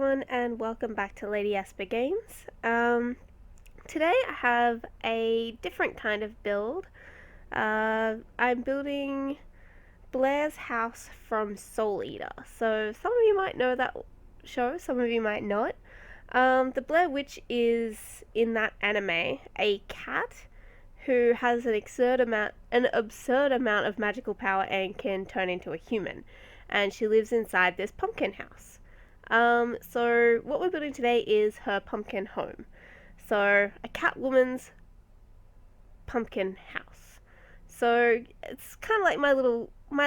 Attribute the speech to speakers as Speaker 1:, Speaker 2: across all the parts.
Speaker 1: everyone, and welcome back to missEspurr Games. Today I have a different kind of build. I'm building Blair's house from Soul Eater. So some of you might know that show, some of you might not. The Blair Witch is, in that anime, a cat who has an absurd amount of magical power and can turn into a human. And she lives inside this pumpkin house. So what we're building today is her pumpkin home. So a cat woman's pumpkin house. So it's kind of like my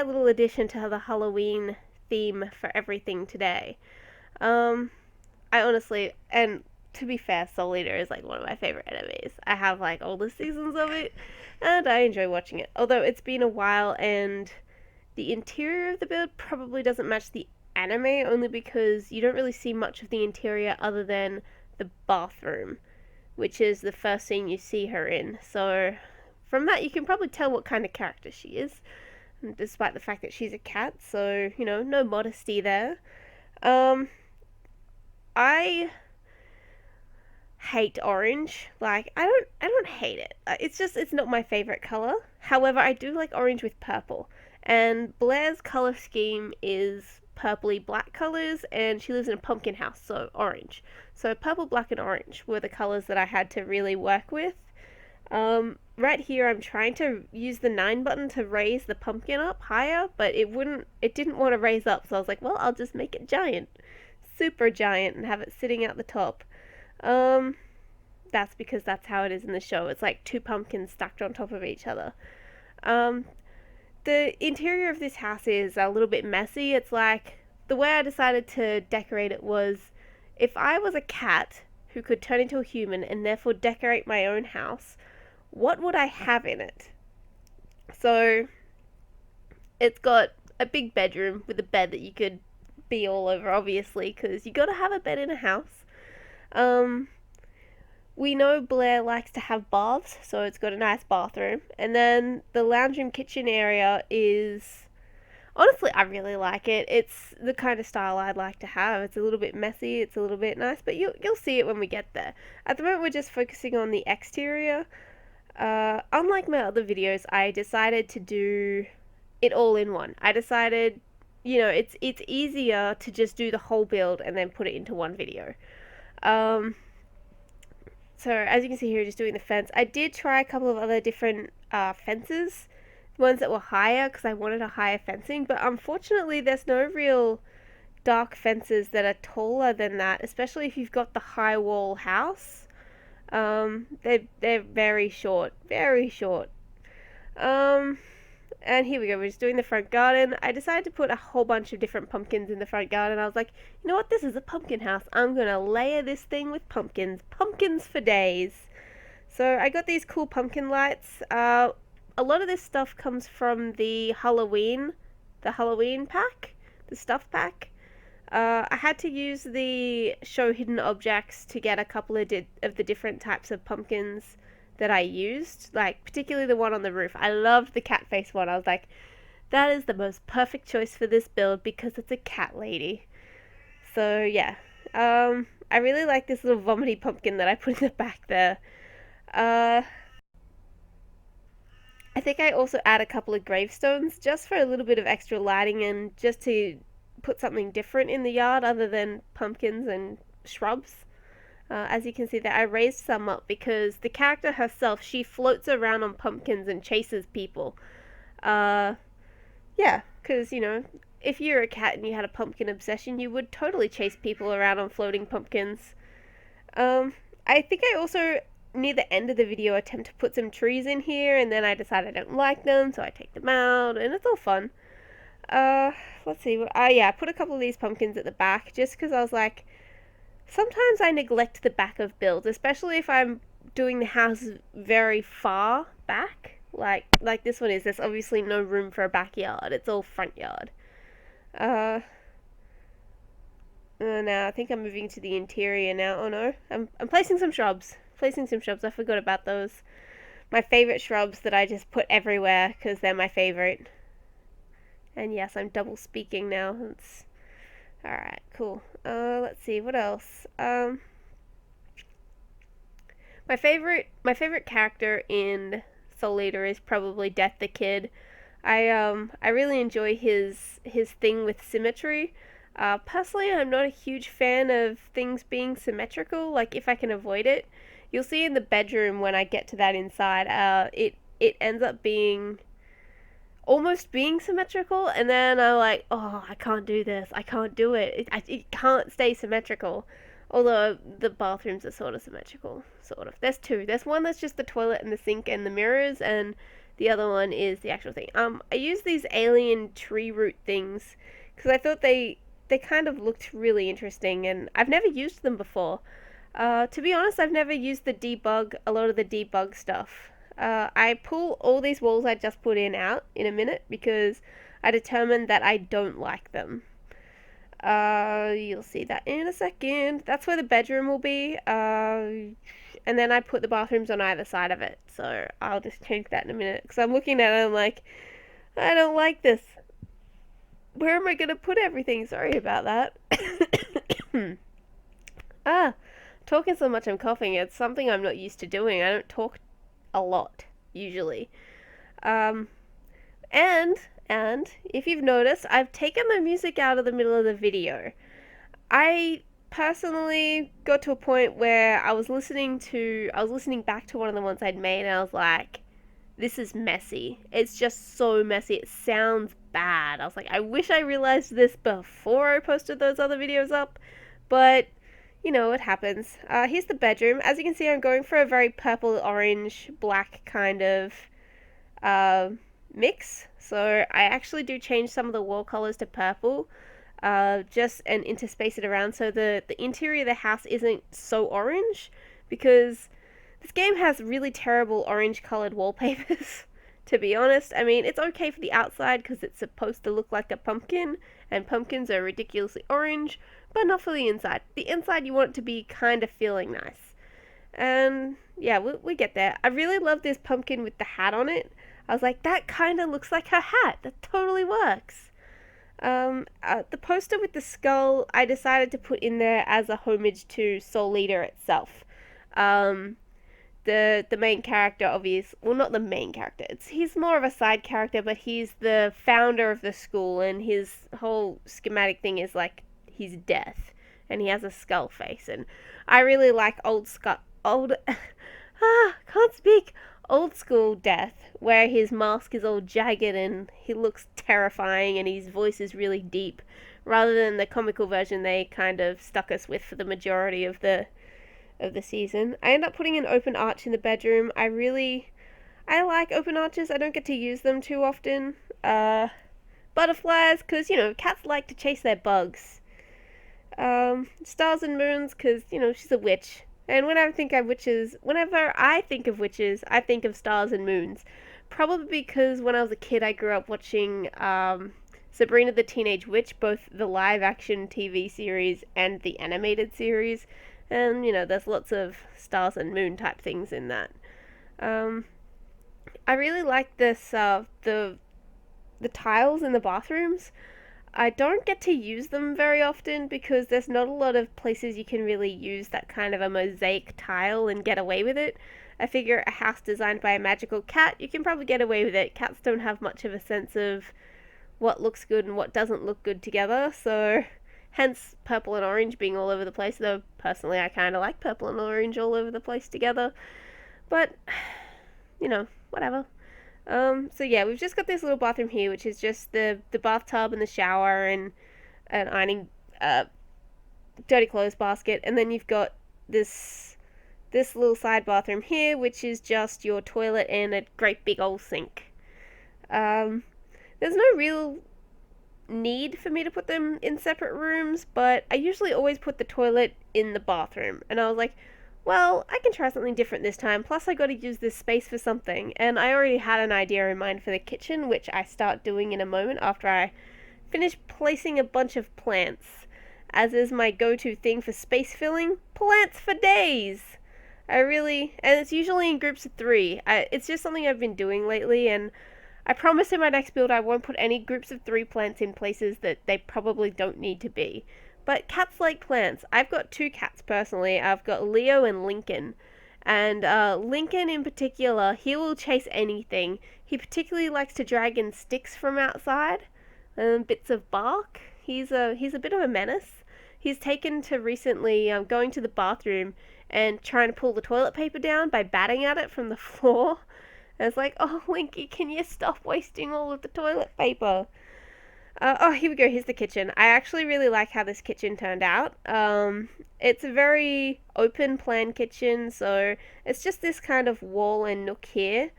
Speaker 1: little addition to the Halloween theme for everything today. I honestly, and to be fair, Soul Eater is like one of my favorite animes. I have like all the seasons of it, and I enjoy watching it. Although it's been a while, and the interior of the build probably doesn't match the anime, only because you don't really see much of the interior other than the bathroom, which is the first scene you see her in. So from that you can probably tell what kind of character she is, despite the fact that she's a cat, so no modesty there. I hate orange. Like, I don't hate it. It's not my favorite color. However, I do like orange with purple. And Blair's color scheme is purpley black colors, and she lives in a pumpkin house, so orange. So purple, black, and orange were the colors that I had to really work with. Right here I'm trying to use the 9 button to raise the pumpkin up higher, but it didn't want to raise up, so I was like, well, I'll just make it giant. Super giant, and have it sitting at the top. That's because that's how it is in the show. It's like 2 pumpkins stacked on top of each other. The interior of this house is a little bit messy. It's like, the way I decided to decorate it was, if I was a cat who could turn into a human and therefore decorate my own house, what would I have in it? So, it's got a big bedroom with a bed that you could be all over, obviously, because you gotta have a bed in a house. We know Blair likes to have baths, so it's got a nice bathroom. And then the lounge room kitchen area is, honestly, I really like it. It's the kind of style I'd like to have. It's a little bit messy, it's a little bit nice, but you'll see it when we get there. At the moment, we're just focusing on the exterior. Unlike my other videos, I decided to do it all in one. I decided, it's easier to just do the whole build and then put it into one video. So as you can see here, just doing the fence. I did try a couple of other different fences, ones that were higher, because I wanted a higher fencing, but unfortunately there's no real dark fences that are taller than that, especially if you've got the high wall house. They're very short, very short. And here we go, we're just doing the front garden. I decided to put a whole bunch of different pumpkins in the front garden. I was like, you know what, this is a pumpkin house. I'm gonna layer this thing with pumpkins. Pumpkins for days. So I got these cool pumpkin lights. A lot of this stuff comes from the Halloween pack, the stuff pack. I had to use the show hidden objects to get a couple of the different types of pumpkins that I used, like particularly the one on the roof. I loved the cat face one. I was like, that is the most perfect choice for this build because it's a cat lady. So yeah, I really like this little vomity pumpkin that I put in the back there. I think I also add a couple of gravestones just for a little bit of extra lighting and just to put something different in the yard other than pumpkins and shrubs. As you can see there, I raised some up because the character herself, she floats around on pumpkins and chases people. Yeah, because, if you're a cat and you had a pumpkin obsession, you would totally chase people around on floating pumpkins. I think I also, near the end of the video, attempt to put some trees in here, and then I decide I don't like them, so I take them out, and it's all fun. Let's see. Yeah, I put a couple of these pumpkins at the back, just because I was like, sometimes I neglect the back of builds, especially if I'm doing the house very far back, like this one is. There's obviously no room for a backyard. It's all front yard. Now I think I'm moving to the interior now. Oh no, I'm placing some shrubs. I forgot about those. My favorite shrubs that I just put everywhere because they're my favorite. And yes, I'm double speaking now. It's Alright, cool. Let's see, what else? My favorite character in Soul Eater is probably Death the Kid. I really enjoy his thing with symmetry. Personally, I'm not a huge fan of things being symmetrical. Like if I can avoid it, you'll see in the bedroom when I get to that inside. It ends up being almost being symmetrical, and then I'm like, oh, I can't do this. I can't do it. It can't stay symmetrical. Although the bathrooms are sort of symmetrical, sort of. There's two. There's one that's just the toilet and the sink and the mirrors, and the other one is the actual thing. I used these alien tree root things because I thought they kind of looked really interesting, and I've never used them before. To be honest, I've never used a lot of the debug stuff. I pull all these walls I just put in out in a minute because I determined that I don't like them. You'll see that in a second. That's where the bedroom will be. And then I put the bathrooms on either side of it. So I'll just change that in a minute. Because I'm looking at it and I'm like, I don't like this. Where am I going to put everything? Sorry about that. ah, talking so much I'm coughing. It's something I'm not used to doing. I don't talk a lot, usually. Um, and and if you've noticed, I've taken the music out of the middle of the video. I personally got to a point where I was listening back to one of the ones I'd made, and I was like, this is messy. It's just so messy. It sounds bad. I was like, I wish I realized this before I posted those other videos up, but it happens. Here's the bedroom. As you can see, I'm going for a very purple, orange, black kind of uh, mix. So I actually do change some of the wall colors to purple, just and interspace it around so the interior of the house isn't so orange, because this game has really terrible orange colored wallpapers. To be honest, I mean, it's okay for the outside because it's supposed to look like a pumpkin, and pumpkins are ridiculously orange, but not for the inside. The inside, you want it to be kind of feeling nice. And yeah, we get there. I really love this pumpkin with the hat on it. I was like, that kind of looks like her hat. That totally works. The poster with the skull, I decided to put in there as a homage to Soul Eater itself. Um, the main character, obviously, well, not the main character. He's more of a side character, but he's the founder of the school, and his whole schematic thing is like he's death, and he has a skull face, and I really like old can't speak old school death, where his mask is all jagged and he looks terrifying, and his voice is really deep, rather than the comical version they kind of stuck us with for the majority of the season. I end up putting an open arch in the bedroom. I like open arches. I don't get to use them too often. Butterflies, because cats like to chase their bugs. Stars and moons, because she's a witch. And whenever I think of witches, I think of stars and moons. Probably because when I was a kid, I grew up watching Sabrina the Teenage Witch, both the live action TV series and the animated series. And there's lots of stars and moon type things in that. Um, I really like the tiles in the bathrooms. I don't get to use them very often because there's not a lot of places you can really use that kind of a mosaic tile and get away with it. I figure a house designed by a magical cat, you can probably get away with it. Cats don't have much of a sense of what looks good and what doesn't look good together, so hence purple and orange being all over the place, though personally I kind of like purple and orange all over the place together. But, whatever. So yeah, we've just got this little bathroom here, which is just the bathtub and the shower and an ironing, dirty clothes basket, and then you've got this little side bathroom here, which is just your toilet and a great big old sink. There's no real need for me to put them in separate rooms, but I usually always put the toilet in the bathroom, and I was like, well, I can try something different this time, plus I gotta use this space for something, and I already had an idea in mind for the kitchen, which I start doing in a moment after I finish placing a bunch of plants. As is my go-to thing for space filling, plants for days! And it's usually in groups of 3. It's just something I've been doing lately, and I promise in my next build I won't put any groups of 3 plants in places that they probably don't need to be. But cats like plants. I've got 2 cats personally. I've got Leo and Lincoln. And Lincoln in particular, he will chase anything. He particularly likes to drag in sticks from outside and bits of bark. He's a bit of a menace. He's taken to recently going to the bathroom and trying to pull the toilet paper down by batting at it from the floor. And it's like, oh, Linky, can you stop wasting all of the toilet paper? Oh, here we go. Here's the kitchen. I actually really like how this kitchen turned out. It's a very open plan kitchen, so it's just this kind of wall and nook here.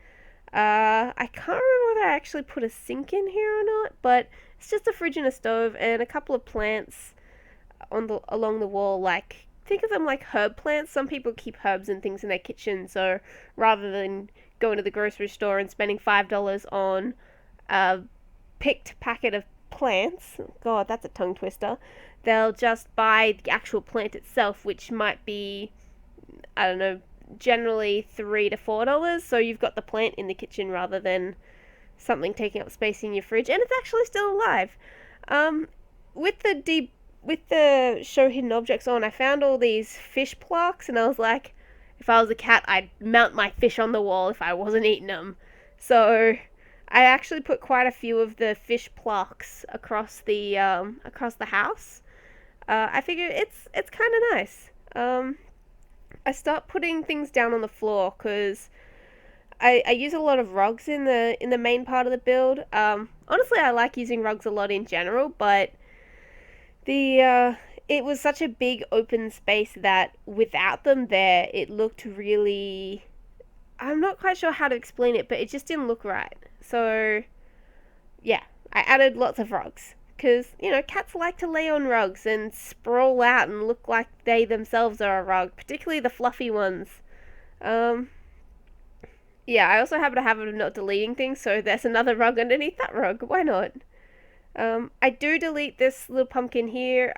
Speaker 1: I can't remember whether I actually put a sink in here or not, but it's just a fridge and a stove and a couple of plants along the wall. Like, think of them like herb plants. Some people keep herbs and things in their kitchen, so rather than going to the grocery store and spending $5 on a picked packet of plants, God, that's a tongue twister, they'll just buy the actual plant itself, which might be, I don't know, generally $3 to $4. So you've got the plant in the kitchen rather than something taking up space in your fridge, and it's actually still alive. With the show hidden objects on, I found all these fish plaques, and I was like, if I was a cat, I'd mount my fish on the wall if I wasn't eating them. So I actually put quite a few of the fish plaques across the house. I figure it's kind of nice. I start putting things down on the floor because I use a lot of rugs in the main part of the build. Honestly, I like using rugs a lot in general, but it was such a big open space that without them there, it looked really. I'm not quite sure how to explain it, but it just didn't look right. So, yeah, I added lots of rugs. Because, cats like to lay on rugs and sprawl out and look like they themselves are a rug, particularly the fluffy ones. Yeah, I also happen to have a habit of not deleting things, so there's another rug underneath that rug. Why not? I do delete this little pumpkin here.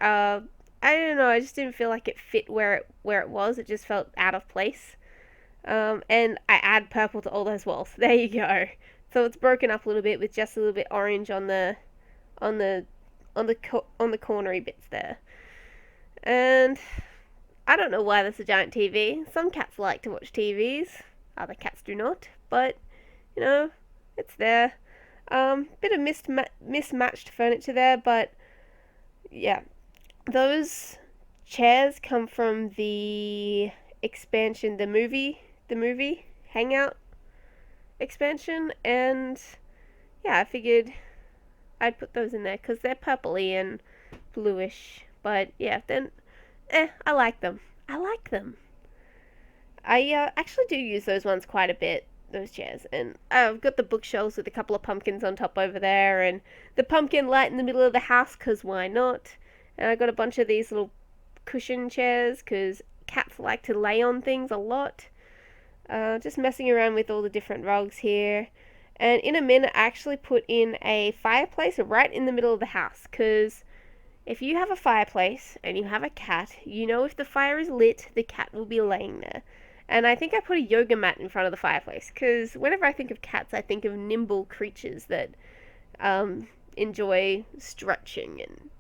Speaker 1: I don't know, I just didn't feel like it fit where it was. It just felt out of place. And I add purple to all those walls. There you go. So it's broken up a little bit with just a little bit orange on the cornery bits there. And I don't know why there's a giant TV. Some cats like to watch TVs. Other cats do not. But, it's there. Bit of mismatched furniture there, but yeah. Those chairs come from the expansion, the movie Hangout expansion, and yeah, I figured I'd put those in there because they're purpley and bluish. But yeah, then, I like them. I actually do use those ones quite a bit, those chairs. And I've got the bookshelves with a couple of pumpkins on top over there, and the pumpkin light in the middle of the house, because why not? And I got a bunch of these little cushion chairs, because cats like to lay on things a lot. Just messing around with all the different rugs here. And in a minute, I actually put in a fireplace right in the middle of the house, because if you have a fireplace and you have a cat, if the fire is lit, the cat will be laying there. And I think I put a yoga mat in front of the fireplace, because whenever I think of cats, I think of nimble creatures that enjoy stretching and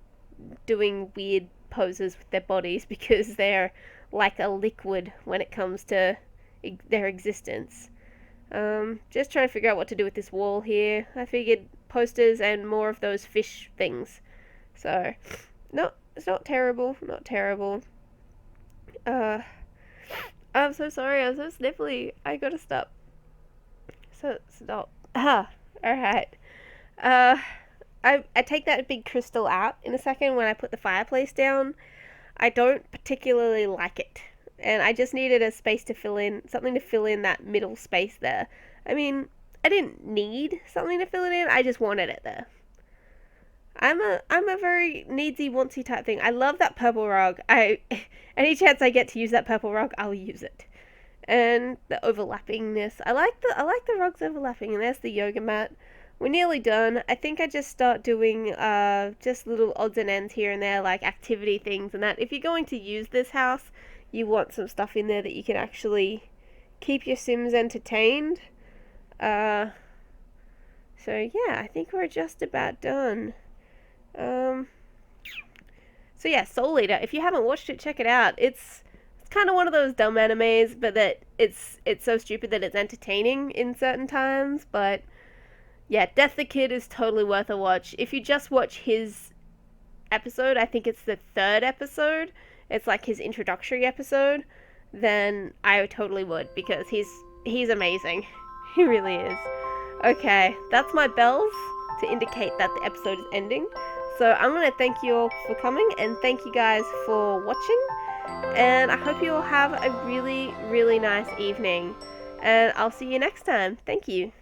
Speaker 1: doing weird poses with their bodies, because they're like a liquid when it comes to their existence. Just trying to figure out what to do with this wall here. I figured posters and more of those fish things. So, no, it's not terrible. I'm so sorry, I'm so sniffly. I gotta stop. So, stop. Alright. I take that big crystal out in a second when I put the fireplace down. I don't particularly like it. And I just needed a space to fill in, something to fill in that middle space there. I mean, I didn't need something to fill it in, I just wanted it there. I'm a very needsy wantsy type thing. I love that purple rug. Any chance I get to use that purple rug, I'll use it. And the overlappingness. I like the rugs overlapping, and there's the yoga mat. We're nearly done. I think I just start doing just little odds and ends here and there, like activity things and that. If you're going to use this house, you want some stuff in there that you can actually keep your Sims entertained. So yeah, I think we're just about done. So yeah, Soul Eater. If you haven't watched it, check it out. It's kind of one of those dumb animes, but that it's so stupid that it's entertaining in certain times. But yeah, Death the Kid is totally worth a watch. If you just watch his episode, I think it's the third episode. It's like his introductory episode. Then I totally would, because he's amazing. He really is. Okay, that's my bells to indicate that the episode is ending. So I'm going to thank you all for coming, and thank you guys for watching. And I hope you all have a really, really nice evening. And I'll see you next time. Thank you.